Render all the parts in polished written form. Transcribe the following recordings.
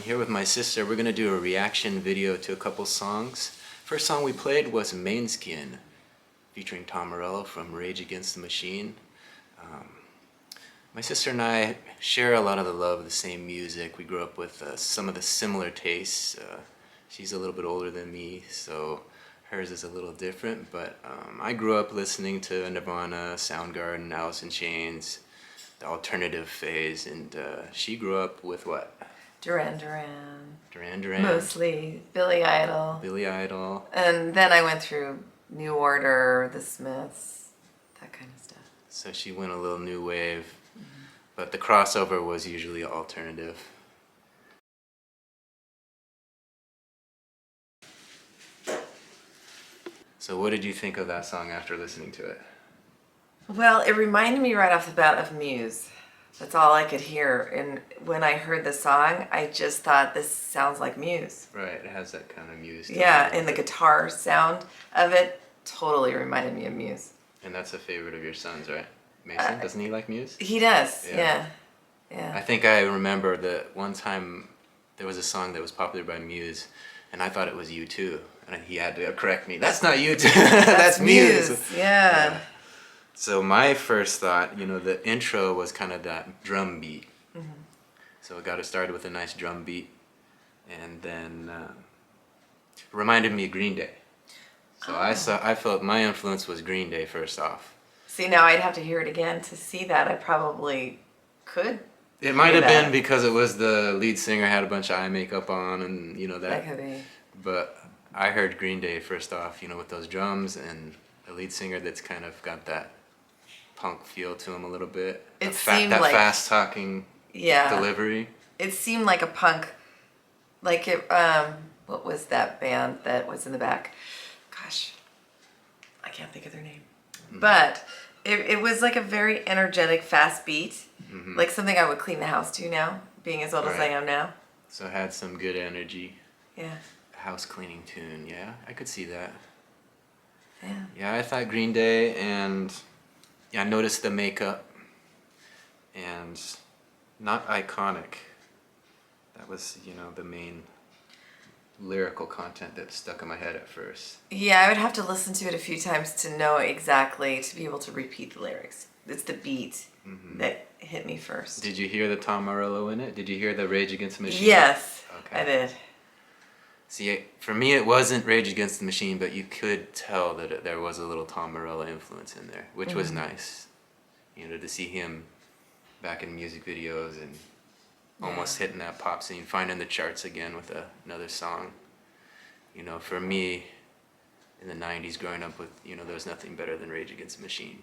Here with my sister, we're gonna do a reaction video to a couple songs. First song we played was Mainskin, featuring Tom Morello from Rage Against the Machine. My sister and I share a lot of the love of the same music. We grew up with some of the similar tastes. She's a little bit older than me, so hers is a little different, but I grew up listening to Nirvana, Soundgarden, Alice in Chains, the alternative phase, and she grew up with what? Duran Duran. Duran Duran. Mostly Billy Idol. Billy Idol. And then I went through New Order, The Smiths, that kind of stuff. So she went a little new wave, but the crossover was usually alternative. So what did you think of that song after listening to it? Well, it reminded me right off the bat of Muse. That's all I could hear. And when I heard the song, I just thought, this sounds like Muse. Right, it has that kind of Muse. Yeah, and the guitar sound of it totally reminded me of Muse. And that's a favorite of your son's, right? Mason, doesn't he like Muse? He does, Yeah. yeah. I think I remember that one time there was a song that was popular by Muse, and I thought it was U2. And he had to correct me. That's not U2. That's Muse. Yeah. So my first thought, the intro was kind of that drum beat. Mm-hmm. So it got it started with a nice drum beat, and then it reminded me of Green Day. So I felt my influence was Green Day first off. See, now I'd have to hear it again to see that. I probably could. It might have been because it was the lead singer had a bunch of eye makeup on, and that. That could be. But I heard Green Day first off, with those drums and a lead singer that's kind of got that punk feel to him a little bit. It seemed like fast talking delivery. It seemed like a punk, like it. What was that band that was in the back? Gosh, I can't think of their name. Mm-hmm. But it was like a very energetic, fast beat, like something I would clean the house to now, being as old as I am now. So it had some good energy. Yeah. House cleaning tune, yeah, I could see that. Yeah. Yeah, I thought Green Day, and I noticed the makeup, and not iconic. That was, the main lyrical content that stuck in my head at first. Yeah, I would have to listen to it a few times to know exactly, to be able to repeat the lyrics. It's the beat that hit me first. Did you hear the Tom Morello in it? Did you hear the Rage Against the Machine? Yes, okay. I did. See, for me it wasn't Rage Against the Machine, but you could tell that there was a little Tom Morello influence in there, which was nice. To see him back in music videos and almost hitting that pop scene, finding the charts again with another song. For me, in the 90s growing up with, there was nothing better than Rage Against the Machine,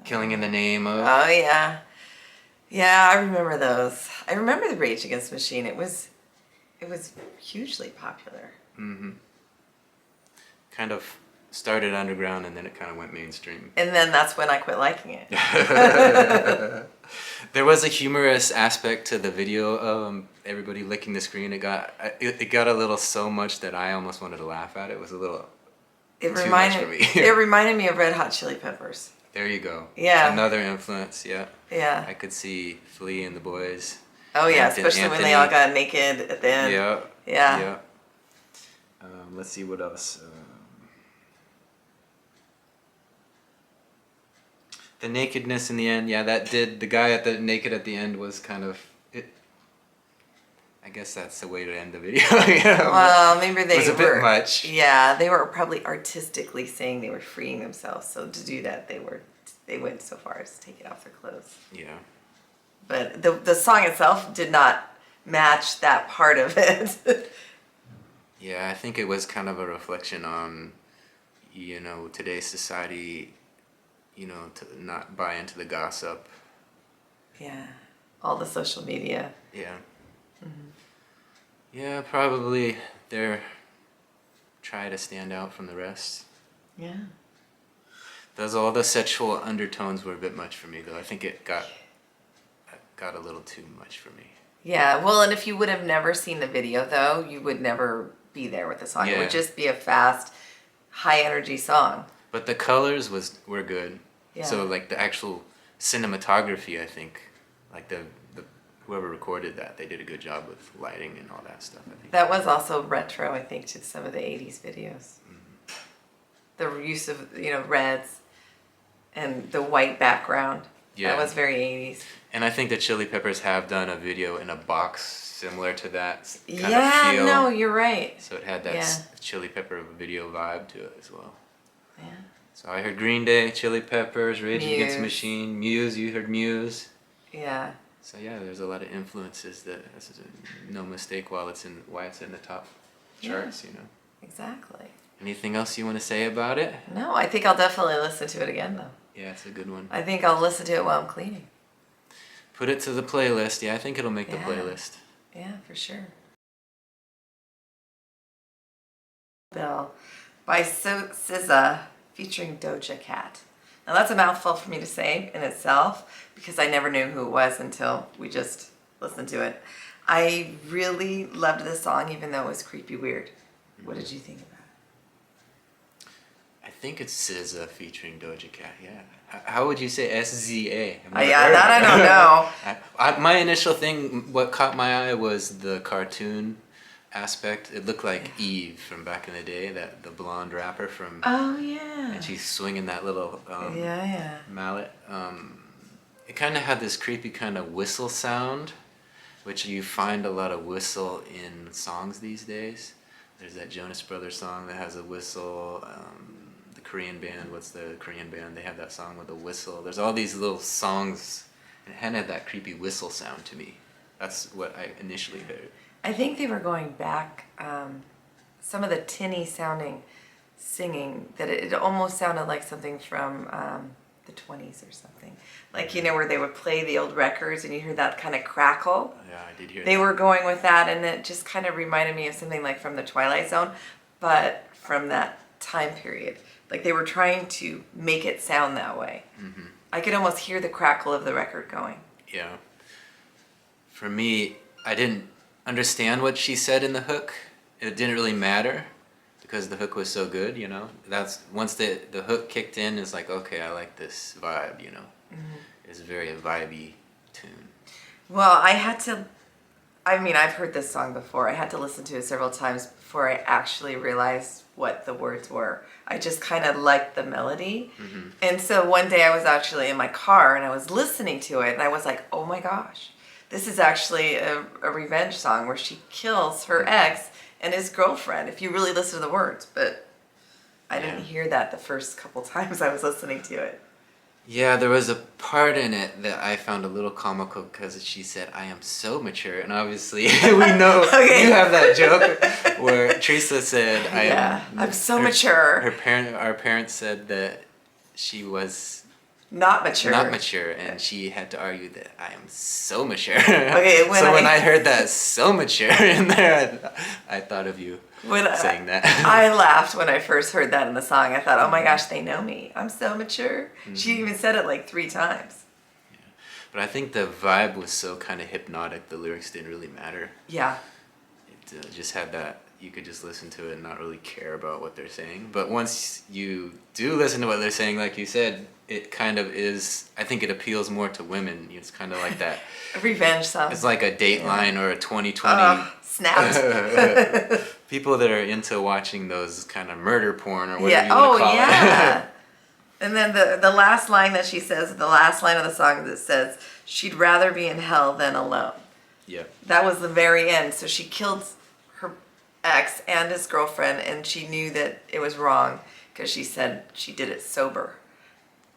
Killing in the Name of... Oh, yeah. Yeah, I remember those. I remember the Rage Against the Machine. It was hugely popular. Mm-hmm. Kind of started underground and then it kind of went mainstream. And then that's when I quit liking it. There was a humorous aspect to the video of everybody licking the screen. It got a little so much that I almost wanted to laugh at it. It was a little too much for me. It reminded me of Red Hot Chili Peppers. There you go. Yeah. Another influence, yeah. Yeah. I could see Flea and the boys. Oh yeah, especially when they all got naked at the end. Yeah. Yeah. Let's see what else. The nakedness in the end, yeah, the guy naked at the end was kind of it. I guess that's the way to end the video. Well, maybe they was a bit much. Yeah, they were probably artistically saying they were freeing themselves. So to do that, they went so far as to take it off their clothes. Yeah. But the song itself did not match that part of it. Yeah, I think it was kind of a reflection on, today's society, to not buy into the gossip. Yeah, all the social media. Yeah. Yeah, probably they're try to stand out from the rest. Yeah. All the sexual undertones were a bit much for me, though. I think it got a little too much for me. Yeah, well, and if you would have never seen the video, though, you would never be there with the song. Yeah. It would just be a fast, high-energy song. But the colors were good. Yeah. So, like, the actual cinematography, I think, like the whoever recorded that, they did a good job with lighting and all that stuff, I think. That was also retro, I think, to some of the 80s videos. The use of, reds and the white background. Yeah. That was very 80s. And I think the Chili Peppers have done a video in a box similar to that kind of Yeah, feel. no, you're right. So it had that Yeah. Chili Pepper video vibe to it as well. Yeah. So I heard Green Day, Chili Peppers, Rage Against the Muse. Machine, Muse. You heard Muse. Yeah. So yeah, there's a lot of influences that's no mistake why it's in the top charts. Exactly. Anything else you want to say about it? No, I think I'll definitely listen to it again, though. Yeah, it's a good one. I think I'll listen to it while I'm cleaning. Put it to the playlist. Yeah, I think it'll make the Yeah. playlist. Yeah, for sure. Bill by SZA featuring Doja Cat. Now that's a mouthful for me to say in itself because I never knew who it was until we just listened to it. I really loved this song even though it was creepy weird. What did you think about it? I think it's SZA featuring Doja Cat. Yeah. How would you say SZA? Yeah, that I don't know. My initial thing, what caught my eye was the cartoon aspect. It looked like Eve from back in the day, the blonde rapper from. Oh yeah. And she's swinging that little yeah. mallet. It kind of had this creepy kind of whistle sound, which you find a lot of whistle in songs these days. There's that Jonas Brothers song that has a whistle. The Korean band, what's the Korean band? They have that song with a whistle. There's all these little songs, and it had that creepy whistle sound to me. That's what I initially heard. I think they were going back, some of the tinny sounding singing, that it almost sounded like something from the 20s or something. Like, where they would play the old records and you hear that kind of crackle. Yeah, I did hear They that. were going with that, and it just kind of reminded me of something like from the Twilight Zone, but from that time period. Like they were trying to make it sound that way. Mm-hmm. I could almost hear the crackle of the record going. Yeah. For me, I didn't understand what she said in the hook. It didn't really matter because the hook was so good, That's once the hook kicked in, it's like, okay, I like this vibe, Mm-hmm. It's a very vibey tune. Well, I've heard this song before. I had to listen to it several times before I actually realized what the words were. I just kind of liked the melody. Mm-hmm. And so one day I was actually in my car and I was listening to it and I was like, oh my gosh, this is actually a revenge song where she kills her ex and his girlfriend, if you really listen to the words. But I didn't hear that the first couple times I was listening to it. Yeah, there was a part in it that I found a little comical because she said, I am so mature. And obviously, we know Okay. you have that joke where Teresa said, I'm so mature. Our parents said that she was Not mature. not mature, and she had to argue that I am so mature. Okay, when I heard that so mature in there, I thought of you saying that. I laughed when I first heard that in the song. I thought, oh my gosh, they know me. I'm so mature. Mm-hmm. She even said it like 3 times. But I think the vibe was so kind of hypnotic, the lyrics didn't really matter. Yeah. It just had that, you could just listen to it and not really care about what they're saying. But once you do listen to what they're saying, like you said, it kind of is, I think it appeals more to women. It's kind of like that. A revenge song. It's like a Dateline or a 2020. Snapped. People that are into watching those kind of murder porn or whatever you want Oh, to call yeah. it. And then the last line that she says, the last line of the song that says, she'd rather be in hell than alone. Yeah. That was the very end. So she killed her ex and his girlfriend, and she knew that it was wrong because she said she did it sober.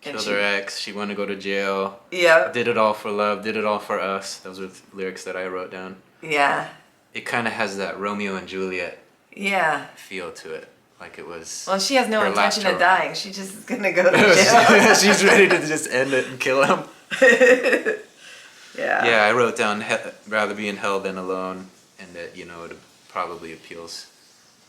Killed her ex, she wanted to go to jail. Yeah. Did it all for love, did it all for us. Those were lyrics that I wrote down. Yeah. It kind of has that Romeo and Juliet Yeah. feel to it. Like it was. Well, she has no her intention last of hurrah. dying. She's just going to go to jail. She's ready to just end it and kill him. Yeah. Yeah, I wrote down rather be in hell than alone, and that it probably appeals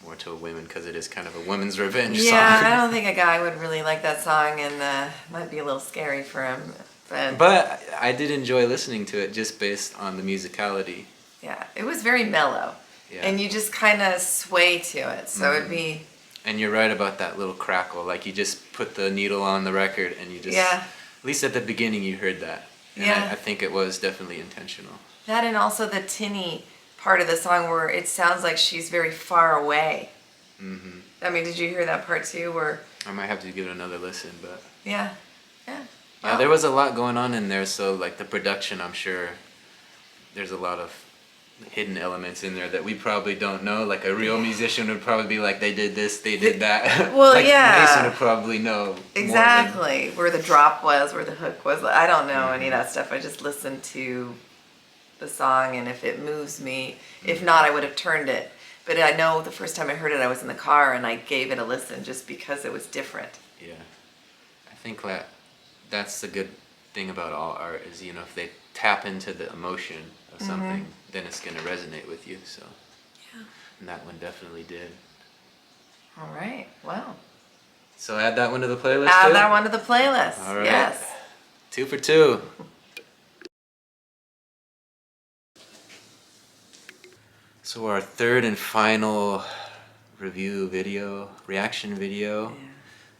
more to women because it is kind of a women's revenge song. Yeah, I don't think a guy would really like that song, and might be a little scary for him. But I did enjoy listening to it just based on the musicality. Yeah, it was very mellow, Yeah. and you just kind of sway to it. So it'd be. And you're right about that little crackle. Like you just put the needle on the record and you just. Yeah. At least at the beginning you heard that. And Yeah. I think it was definitely intentional. That and also the tinny part of the song where it sounds like she's very far away. Hmm. I mean, did you hear that part too? Where I might have to give it another listen, but yeah. yeah, Well, there was a lot going on in there. So like the production, I'm sure there's a lot of hidden elements in there that we probably don't know. Like a real musician would probably be like, they did this, they did that. Well, like yeah. Mason would probably know exactly where the drop was, where the hook was. I don't know any of Mhm. that stuff. I just listen to the song, and if it moves me, if not, I would have turned it. But I know the first time I heard it, I was in the car and I gave it a listen just because it was different. Yeah, I think that's the good thing about all art is, you know, if they tap into the emotion of something, then it's going to resonate with you. So, Yeah. and that one definitely did. All right. Well, So add that one to the playlist add too? that one to the playlist. All right. Yes. 2 for 2. So our third and final reaction video, Yeah.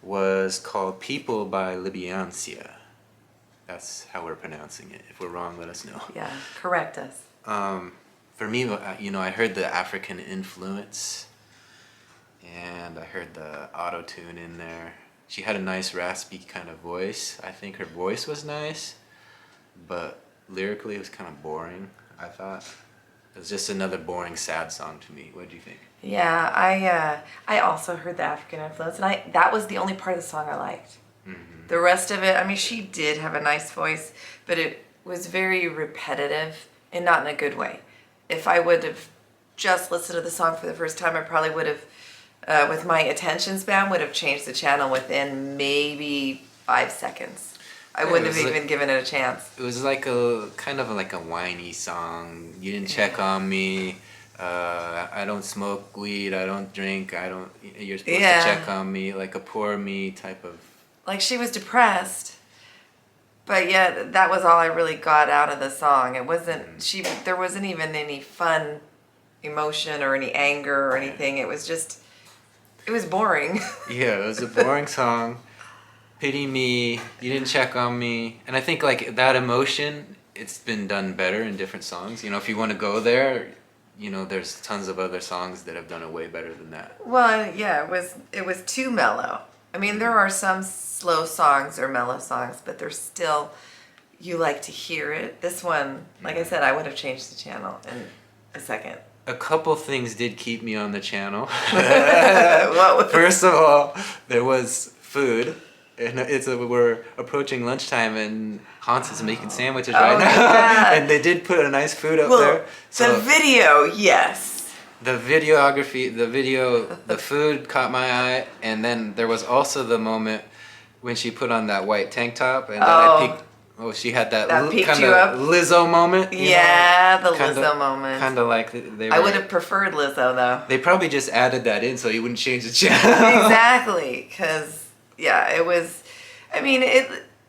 was called People by Libyancia. That's how we're pronouncing it. If we're wrong, let us know. Yeah. Correct us. For me, you know, I heard the African influence, and I heard the auto-tune in there. She had a nice raspy kind of voice. I think her voice was nice, but lyrically it was kind of boring, I thought. It was just another boring, sad song to me. What did you think? Yeah, I also heard the African influence, and that was the only part of the song I liked. Mm-hmm. The rest of it, I mean, she did have a nice voice, but it was very repetitive and not in a good way. If I would have just listened to the song for the first time, I probably would have, with my attention span, would have changed the channel within maybe 5 seconds. I wouldn't have even given it a chance. It was like a kind of like a whiny song. You didn't check on me. I don't smoke weed. I don't drink. You're supposed to check on me, like a poor me type of. Like she was depressed, but yeah, that was all I really got out of the song. It wasn't there wasn't even any fun emotion or any anger or anything. It was boring. Yeah, it was a boring song. Pity me, you didn't check on me. And I think like that emotion, it's been done better in different songs. You know, if you want to go there, you know, there's tons of other songs that have done it way better than that. Well, yeah, it was too mellow. I mean, there are some slow songs or mellow songs, but they're still, you like to hear it. This one, like I said, I would have changed the channel in a second. A couple things did keep me on the channel. What was- First of all, there was food. And we're approaching lunchtime, and Hans is making sandwiches right now. Yeah. And they did put a nice food up Well, there. So the video, yes. the videography, the food caught my eye, and then there was also the moment when she put on that white tank top, and then I peeked. Oh, she had that peeked kind you up? of Lizzo moment. Yeah, the kinda, Lizzo moment. Kind of like they were. I would have preferred Lizzo though. They probably just added that in so you wouldn't change the channel. Exactly, because yeah, it was. I mean,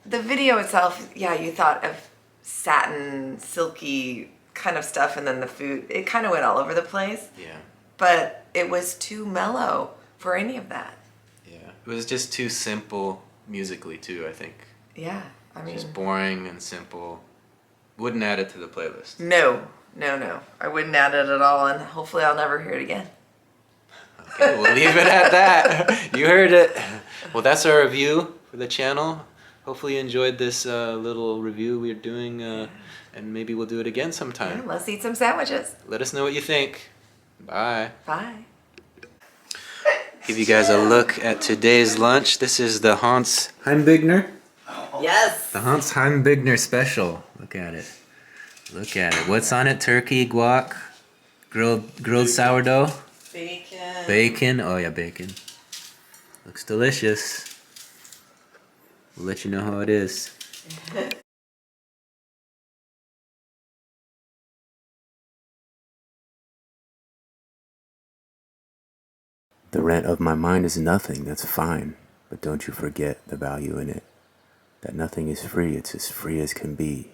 the video itself. Yeah, you thought of satin, silky kind of stuff, and then the food. It kind of went all over the place. Yeah. But it was too mellow for any of that. Yeah, it was just too simple musically too. I think. Yeah, I mean. Just boring and simple. Wouldn't add it to the playlist. No. I wouldn't add it at all, and hopefully I'll never hear it again. Okay, we'll leave it at that. You heard it. Well, that's our review for the channel. Hopefully you enjoyed this little review we're doing, and maybe we'll do it again sometime. Yeah, let's eat some sandwiches. Let us know what you think. Bye. Bye. Give you guys a look at today's lunch. This is the Hans Heimbigner. Yes. The Hans Heimbigner special. Look at it. Look at it. What's on it? Turkey, guac, grilled sourdough. Bacon. Bacon. Oh yeah, bacon. Looks delicious. We'll let you know how it is. The rent of my mind is nothing, that's fine. But don't you forget the value in it. That nothing is free, it's as free as can be.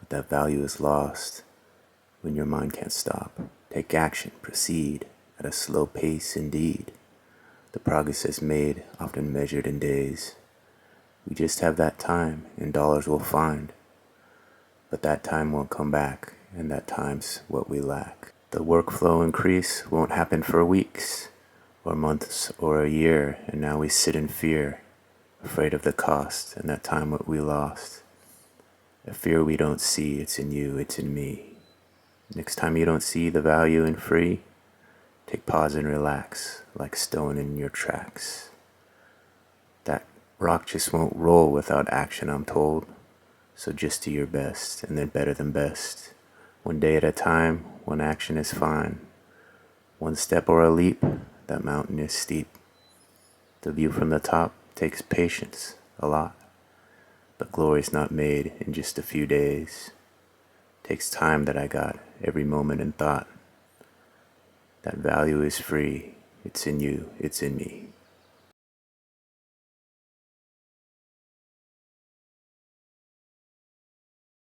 But that value is lost when your mind can't stop. Take action, proceed, at a slow pace indeed. The progress is made, often measured in days. We just have that time, and dollars we'll find. but that time won't come back, and that time's what we lack. The workflow increase won't happen for weeks, or months, or a year, and now we sit in fear, afraid of the cost, and that time what we lost. A fear we don't see, it's in you, it's in me. Next time you don't see the value in free, take pause and relax, like stone in your tracks. That rock just won't roll without action, I'm told. So just do your best, and then better than best. One day at a time, one action is fine. One step or a leap, that mountain is steep. The view from the top takes patience, a lot. But glory's not made in just a few days. Takes time that I got, every moment and thought. That value is free, it's in you, it's in me.